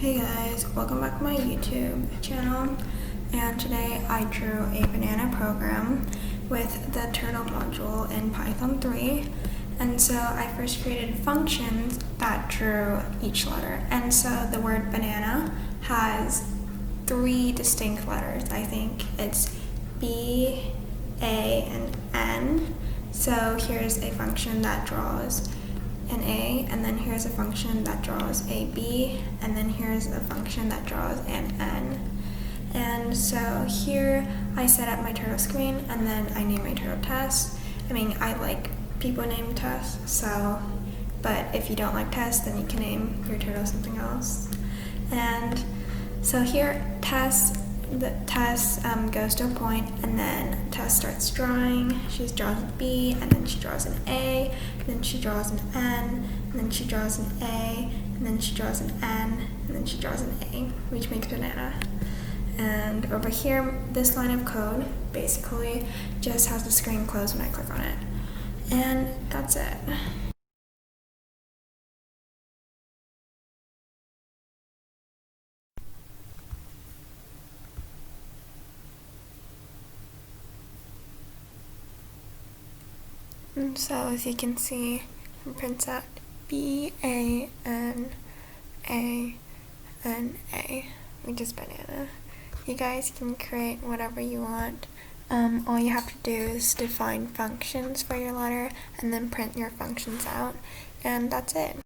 Hey guys, welcome back to my YouTube channel, and today I drew a banana program with the turtle module in Python 3. And so I first created functions that drew each letter, and so the word banana has 3 distinct letters. I think it's B, A, and N. So here's a function that draws an A, and then here's a function that draws a B, and then here's a function that draws an N. And so here I set up my turtle screen, and then I name my turtle Tess. I mean, I like people named Tess, but if you don't like Tess, then you can name your turtle something else. And so here Tess goes to a point, and then Tess starts drawing. She draws a B, and then she draws an A, and then she draws an N, and then she draws an A, and then she draws an N, and then she draws an A, which makes banana. And over here, this line of code basically just has the screen closed when I click on it. And that's it. And so as you can see, it prints out B-A-N-A-N-A, which is banana. You guys can create whatever you want. All you have to do is define functions for your letter and then print your functions out, and that's it.